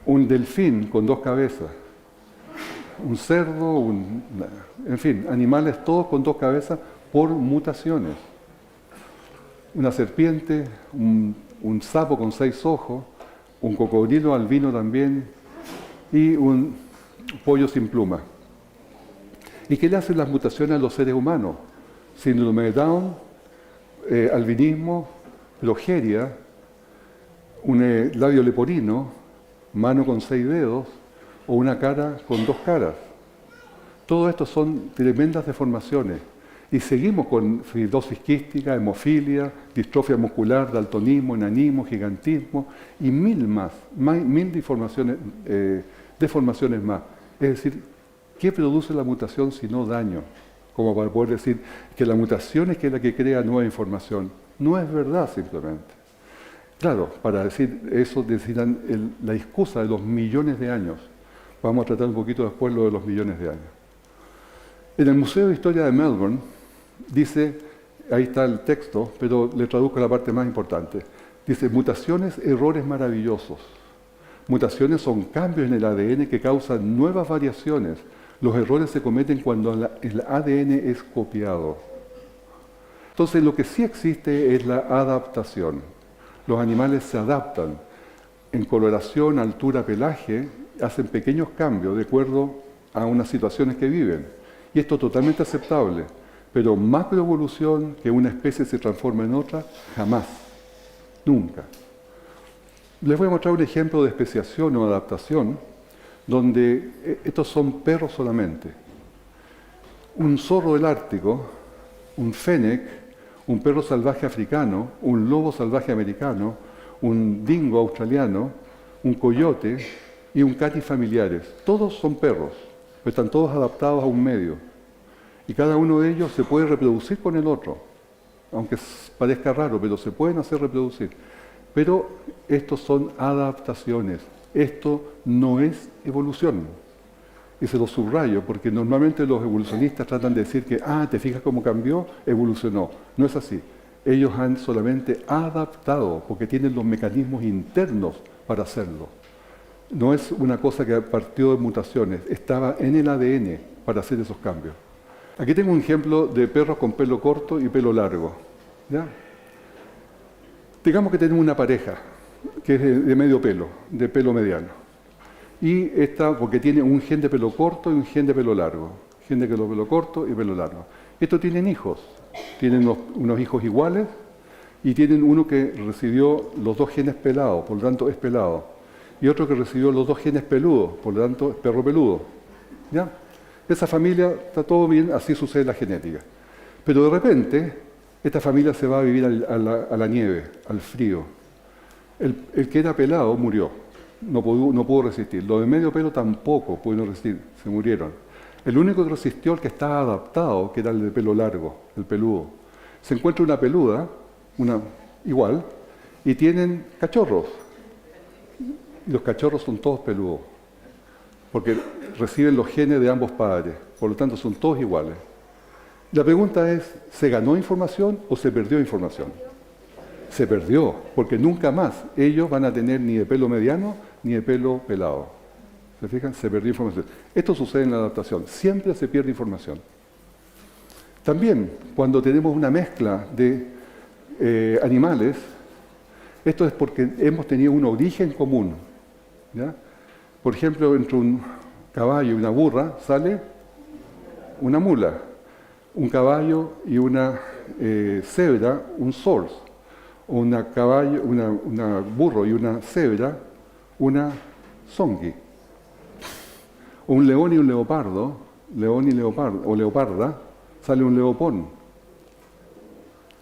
Un delfín con 2 cabezas. Un cerdo, en fin, animales todos con 2 cabezas por mutaciones. Una serpiente, un sapo con 6 ojos, un cocodrilo albino también y un pollo sin pluma. ¿Y qué le hacen las mutaciones a los seres humanos? Síndrome de Down, albinismo, progeria, un labio leporino, mano con 6 dedos o una cara con 2 caras. Todo esto son tremendas deformaciones. Y seguimos con fibrosis quística, hemofilia, distrofia muscular, daltonismo, enanismo, gigantismo y mil deformaciones más. Es decir, ¿qué produce la mutación si no daño? Como para poder decir que la mutación es la que crea nueva información. No es verdad simplemente. Claro, para decir eso necesitan la excusa de los millones de años. Vamos a tratar un poquito después lo de los millones de años. En el Museo de Historia de Melbourne dice, ahí está el texto, pero le traduzco la parte más importante. Dice, mutaciones, errores maravillosos. Mutaciones son cambios en el ADN que causan nuevas variaciones. Los errores se cometen cuando el ADN es copiado. Entonces, lo que sí existe es la adaptación. Los animales se adaptan. En coloración, altura, pelaje, hacen pequeños cambios de acuerdo a unas situaciones que viven. Y esto es totalmente aceptable. Pero macroevolución, que una especie se transforma en otra, jamás. Nunca. Les voy a mostrar un ejemplo de especiación o adaptación, donde estos son perros solamente. Un zorro del Ártico, un fennec, un perro salvaje africano, un lobo salvaje americano, un dingo australiano, un coyote y un cati familiares. Todos son perros, pero están todos adaptados a un medio. Y cada uno de ellos se puede reproducir con el otro, aunque parezca raro, pero se pueden hacer reproducir. Pero estos son adaptaciones, esto no es evolución. Y se lo subrayo, porque normalmente los evolucionistas tratan de decir que, ¿te fijas cómo cambió? Evolucionó. No es así. Ellos han solamente adaptado, porque tienen los mecanismos internos para hacerlo. No es una cosa que partió de mutaciones, estaba en el ADN para hacer esos cambios. Aquí tengo un ejemplo de perros con pelo corto y pelo largo. ¿Ya? Digamos que tenemos una pareja que es de medio pelo, de pelo mediano. Y esta, porque tiene un gen de pelo corto y un gen de pelo largo. Gen de pelo corto y pelo largo. Estos tienen hijos. Tienen unos hijos iguales y tienen uno que recibió los 2 genes pelados, por lo tanto es pelado. Y otro que recibió los 2 genes peludos, por lo tanto es perro peludo. ¿Ya? Esa familia está todo bien, así sucede en la genética. Pero de repente, esta familia se va a vivir a la nieve, al frío. El que era pelado murió, no pudo resistir. Los de medio pelo tampoco pudieron resistir, se murieron. El único que resistió, el que estaba adaptado, que era el de pelo largo, el peludo. Se encuentra una peluda, igual, y tienen cachorros. Y los cachorros son todos peludos, porque reciben los genes de ambos padres, por lo tanto son todos iguales. La pregunta es, ¿se ganó información o se perdió información? se perdió, porque nunca más ellos van a tener ni de pelo mediano ni de pelo pelado. ¿Se fijan? Se perdió información. Esto sucede en la adaptación, siempre se pierde información. También, cuando tenemos una mezcla de animales, esto es porque hemos tenido un origen común, ¿ya? Por ejemplo, entre un caballo y una burra sale una mula, un caballo y una cebra, un sors, o una burro y una cebra, una zongi, un león y un leopardo, o leoparda, sale un leopón.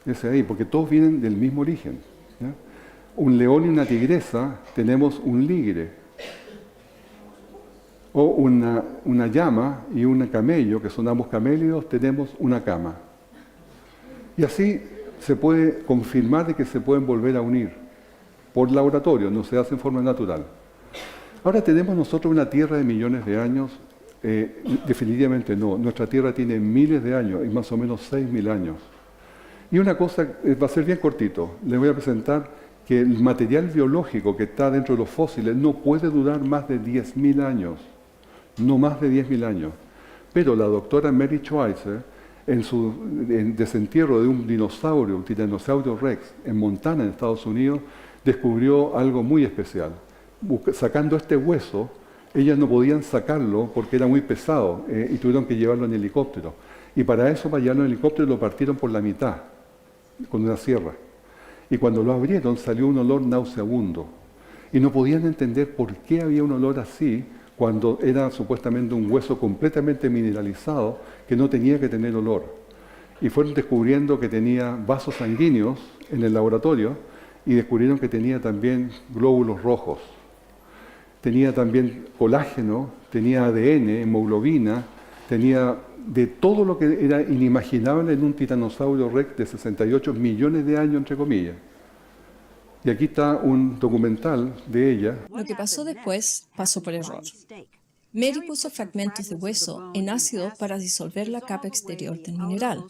Ese ahí, porque todos vienen del mismo origen, ¿ya? Un león y una tigresa, tenemos un ligre. O una llama y un camello, que son ambos camélidos, tenemos una cama. Y así se puede confirmar de que se pueden volver a unir por laboratorio, no se hace en forma natural. Ahora tenemos nosotros una Tierra de millones de años, definitivamente no. Nuestra Tierra tiene miles de años, y más o menos 6.000 años. Y una cosa, va a ser bien cortito, les voy a presentar que el material biológico que está dentro de los fósiles no puede durar más de 10.000 años, no más de 10.000 años. Pero la doctora Mary Schweitzer, en su desentierro de un dinosaurio, un tiranosaurio rex, en Montana, en Estados Unidos, descubrió algo muy especial. Sacando este hueso, ellas no podían sacarlo porque era muy pesado y tuvieron que llevarlo en helicóptero. Y para eso, para llevarlo en helicóptero, lo partieron por la mitad, con una sierra. Y cuando lo abrieron, salió un olor nauseabundo. Y no podían entender por qué había un olor así, cuando era supuestamente un hueso completamente mineralizado que no tenía que tener olor. Y fueron descubriendo que tenía vasos sanguíneos en el laboratorio y descubrieron que tenía también glóbulos rojos. Tenía también colágeno, tenía ADN, hemoglobina, tenía de todo lo que era inimaginable en un tiranosaurio rex de 68 millones de años, entre comillas. Y aquí está un documental de ella. Lo que pasó después pasó por error. Mary puso fragmentos de hueso en ácido para disolver la capa exterior del mineral.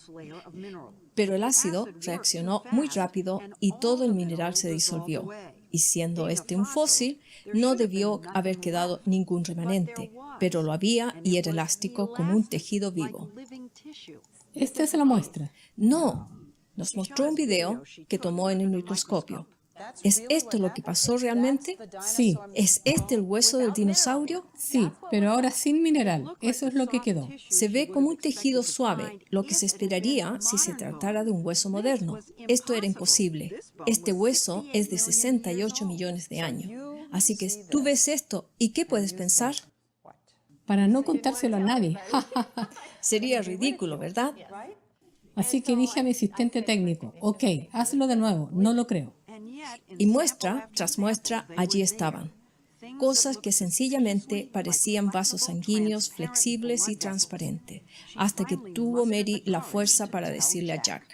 Pero el ácido reaccionó muy rápido y todo el mineral se disolvió. Y siendo este un fósil, no debió haber quedado ningún remanente, pero lo había y era elástico como un tejido vivo. Esta es la muestra. No, nos mostró un video que tomó en el microscopio. ¿Es esto lo que pasó realmente? Sí, ¿Es este el hueso del dinosaurio? sí, pero ahora sin mineral. Eso es lo que quedó. Se ve como un tejido suave, lo que se esperaría si se tratara de un hueso moderno. Esto era imposible. Este hueso es de 68 millones de años. Así que tú ves esto, ¿y qué puedes pensar? Para no contárselo a nadie. Sería ridículo, ¿verdad? Así que dije a mi asistente técnico, ok, hazlo de nuevo, no lo creo. Y muestra tras muestra allí estaban. Cosas que sencillamente parecían vasos sanguíneos flexibles y transparentes, hasta que tuvo Mary la fuerza para decirle a Jack.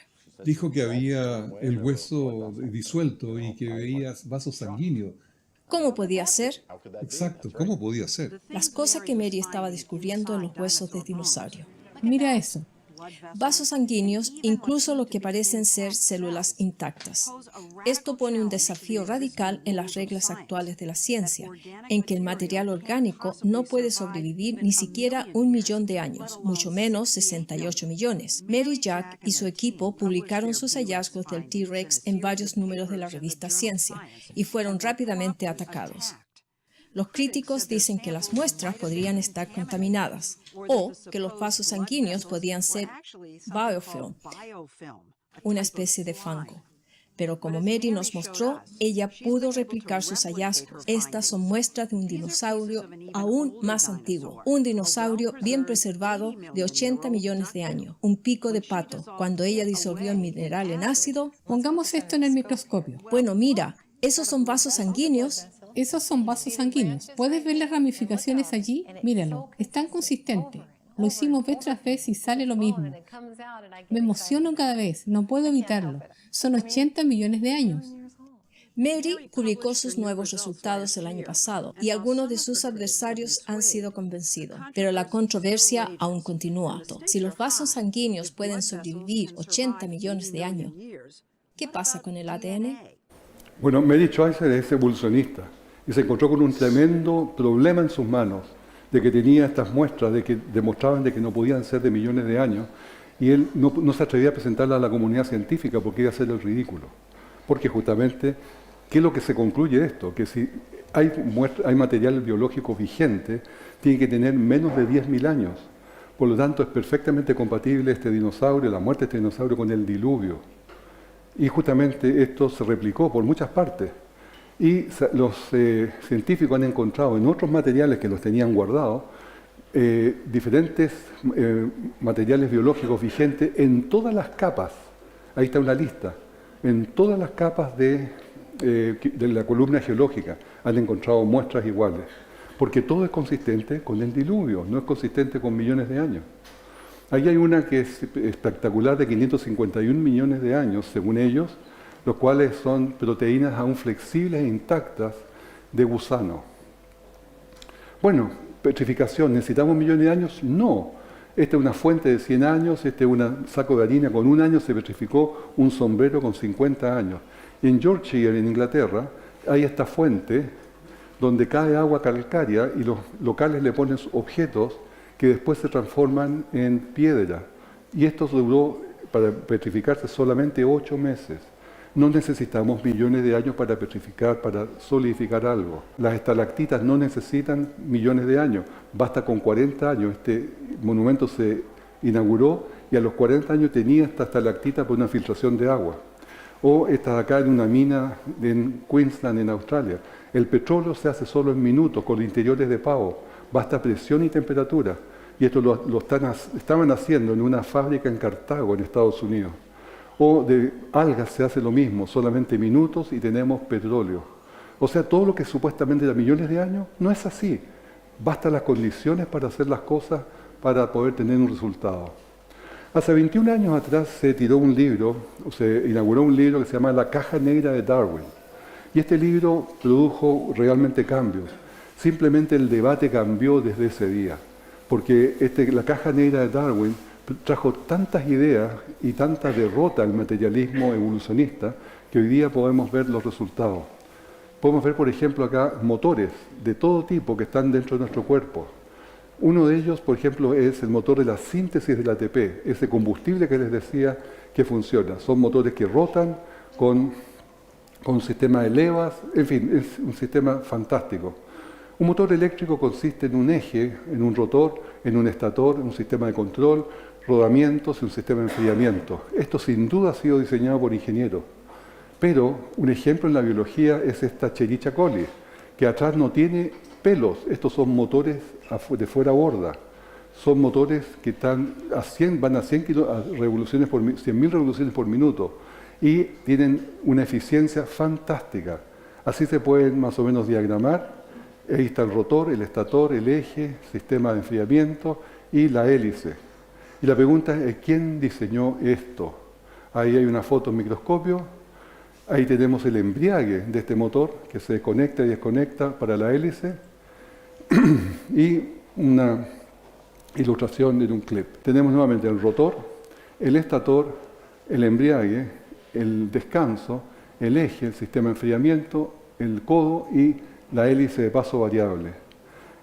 Dijo que había el hueso disuelto y que veías vasos sanguíneos. ¿Cómo podía ser? Exacto, ¿cómo podía ser? Las cosas que Mary estaba descubriendo en los huesos de dinosaurio. Mira eso. Vasos sanguíneos, incluso lo que parecen ser células intactas. Esto pone un desafío radical en las reglas actuales de la ciencia, en que el material orgánico no puede sobrevivir ni siquiera 1 millón de años, mucho menos 68 millones. Mary Jack y su equipo publicaron sus hallazgos del T-Rex en varios números de la revista Ciencia y fueron rápidamente atacados. Los críticos dicen que las muestras podrían estar contaminadas o que los vasos sanguíneos podían ser biofilm, una especie de fango. Pero como Mary nos mostró, ella pudo replicar sus hallazgos. Estas son muestras de un dinosaurio aún más antiguo, un dinosaurio bien preservado de 80 millones de años, un pico de pato. Cuando ella disolvió el mineral en ácido, Pongamos esto en el microscopio. bueno, mira, esos son vasos sanguíneos. Esos son vasos sanguíneos. ¿Puedes ver las ramificaciones allí? Míralo, están consistentes. Lo hicimos vez tras vez y sale lo mismo. Me emociono cada vez, no puedo evitarlo. Son 80 millones de años. Mary publicó sus nuevos resultados el año pasado y algunos de sus adversarios han sido convencidos, pero la controversia aún continúa. Si los vasos sanguíneos pueden sobrevivir 80 millones de años, ¿Qué pasa con el ADN? Bueno, Mary Schweitzer es evolucionista y se encontró con un tremendo problema en sus manos, de que tenía estas muestras de que demostraban de que no podían ser de millones de años, y él no se atrevía a presentarla a la comunidad científica porque iba a hacer el ridículo. Porque justamente, ¿qué es lo que se concluye de esto? Que si hay material biológico vigente, tiene que tener menos de 10.000 años. Por lo tanto, es perfectamente compatible este dinosaurio, la muerte de este dinosaurio, con el diluvio. Y justamente esto se replicó por muchas partes. Y los científicos han encontrado en otros materiales que los tenían guardados diferentes materiales biológicos vigentes en todas las capas. Ahí está una lista. En todas las capas de la columna geológica han encontrado muestras iguales. Porque todo es consistente con el diluvio, no es consistente con millones de años. Ahí hay una que es espectacular de 551 millones de años, según ellos, los cuales son proteínas aún flexibles e intactas de gusano. Bueno, petrificación, ¿necesitamos millones de años? No. Esta es una fuente de 100 años, este es un saco de harina, con 1 año se petrificó un sombrero con 50 años. En Yorkshire, en Inglaterra, hay esta fuente donde cae agua calcárea y los locales le ponen objetos que después se transforman en piedra. Y esto duró, para petrificarse, solamente 8 meses. No necesitamos millones de años para petrificar, para solidificar algo. Las estalactitas no necesitan millones de años, basta con 40 años. Este monumento se inauguró y a los 40 años tenía esta estalactita por una filtración de agua. O esta de acá en una mina en Queensland, en Australia. El petróleo se hace solo en minutos, con interiores de pavo. Basta presión y temperatura. Y esto lo estaban haciendo en una fábrica en Cartago, en Estados Unidos. O de algas se hace lo mismo, solamente minutos y tenemos petróleo. O sea, todo lo que supuestamente era millones de años, no es así. Bastan las condiciones para hacer las cosas para poder tener un resultado. Hace 21 años atrás se tiró un libro, o se inauguró un libro que se llama La Caja Negra de Darwin. Y este libro produjo realmente cambios. Simplemente el debate cambió desde ese día. Porque La Caja Negra de Darwin trajo tantas ideas y tanta derrota al materialismo evolucionista que hoy día podemos ver los resultados. Podemos ver, por ejemplo, acá motores de todo tipo que están dentro de nuestro cuerpo. Uno de ellos, por ejemplo, es el motor de la síntesis del ATP, ese combustible que les decía que funciona. Son motores que rotan con un sistema de levas, en fin, es un sistema fantástico. Un motor eléctrico consiste en un eje, en un rotor, en un estator, en un sistema de control, rodamientos y un sistema de enfriamiento. Esto sin duda ha sido diseñado por ingenieros. Pero un ejemplo en la biología es esta Escherichia coli, que atrás no tiene pelos. Estos son motores de fuera borda. Son motores que van a 100.000 revoluciones por minuto y tienen una eficiencia fantástica. Así se pueden más o menos diagramar. Ahí está el rotor, el estator, el eje, sistema de enfriamiento y la hélice. Y la pregunta es, ¿quién diseñó esto? Ahí hay una foto en microscopio. Ahí tenemos el embriague de este motor que se conecta y desconecta para la hélice. Y una ilustración de un clip. Tenemos nuevamente el rotor, el estator, el embriague, el descanso, el eje, el sistema de enfriamiento, el codo y la hélice de paso variable.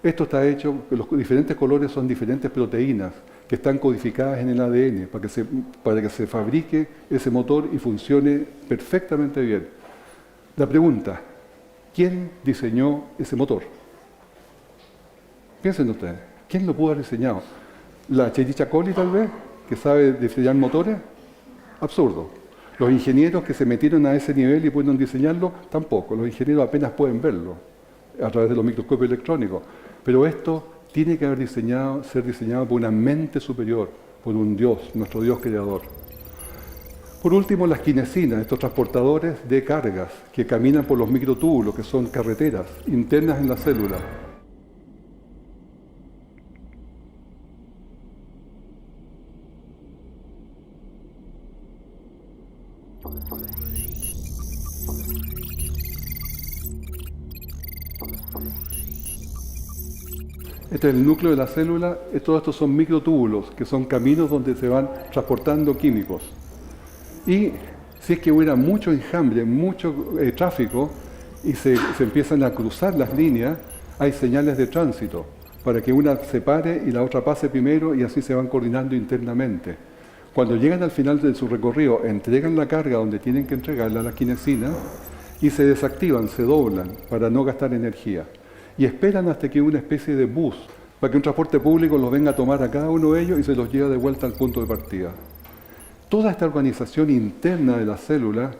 Esto está hecho, los diferentes colores son diferentes proteínas que están codificadas en el ADN para que se fabrique ese motor y funcione perfectamente bien. La pregunta, ¿quién diseñó ese motor? Piensen ustedes, ¿quién lo pudo haber diseñado? ¿La Escherichia coli tal vez, que sabe diseñar motores? Absurdo. Los ingenieros que se metieron a ese nivel y pudieron diseñarlo, tampoco. Los ingenieros apenas pueden verlo a través de los microscopios electrónicos. Pero esto tiene que ser diseñado por una mente superior, por un Dios, nuestro Dios creador. Por último, las quinesinas, estos transportadores de cargas que caminan por los microtúbulos, que son carreteras internas en la célula. Este es el núcleo de la célula. Todos estos son microtúbulos, que son caminos donde se van transportando químicos. Y Si es que hubiera mucho enjambre, mucho tráfico y se empiezan a cruzar las líneas, hay señales de tránsito para que una se pare y la otra pase primero y así se van coordinando internamente. Cuando llegan al final de su recorrido, entregan la carga donde tienen que entregarla a la quinesina y se desactivan, se doblan para no gastar energía. Y esperan hasta que una especie de bus, para que un transporte público los venga a tomar a cada uno de ellos y se los lleva de vuelta al punto de partida. Toda esta organización interna de la célula,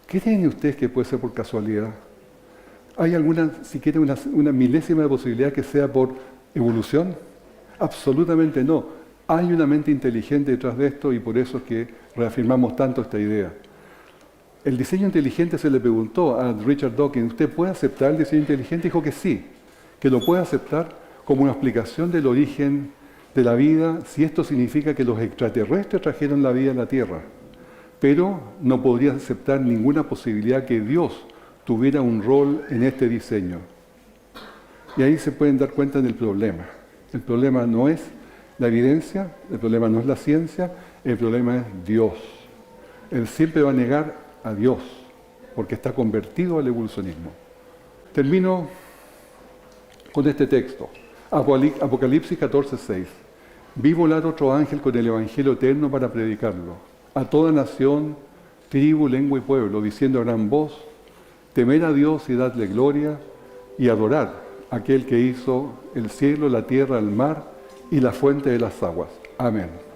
¿qué creen ustedes que puede ser por casualidad? ¿Hay alguna, siquiera una milésima de posibilidad que sea por evolución? Absolutamente no. Hay una mente inteligente detrás de esto y por eso es que reafirmamos tanto esta idea. El diseño inteligente se le preguntó a Richard Dawkins, ¿usted puede aceptar el diseño inteligente? Dijo que sí, que lo puede aceptar como una explicación del origen de la vida, si esto significa que los extraterrestres trajeron la vida a la Tierra. Pero no podría aceptar ninguna posibilidad que Dios tuviera un rol en este diseño. Y ahí se pueden dar cuenta del problema. El problema no es la evidencia, el problema no es la ciencia, el problema es Dios. Él siempre va a negar a Dios, porque está convertido al evolucionismo. Termino con este texto, Apocalipsis 14:6. Vi volar otro ángel con el Evangelio eterno para predicarlo, a toda nación, tribu, lengua y pueblo, diciendo a gran voz, temer a Dios y dadle gloria, y adorar a aquel que hizo el cielo, la tierra, el mar y la fuente de las aguas. Amén.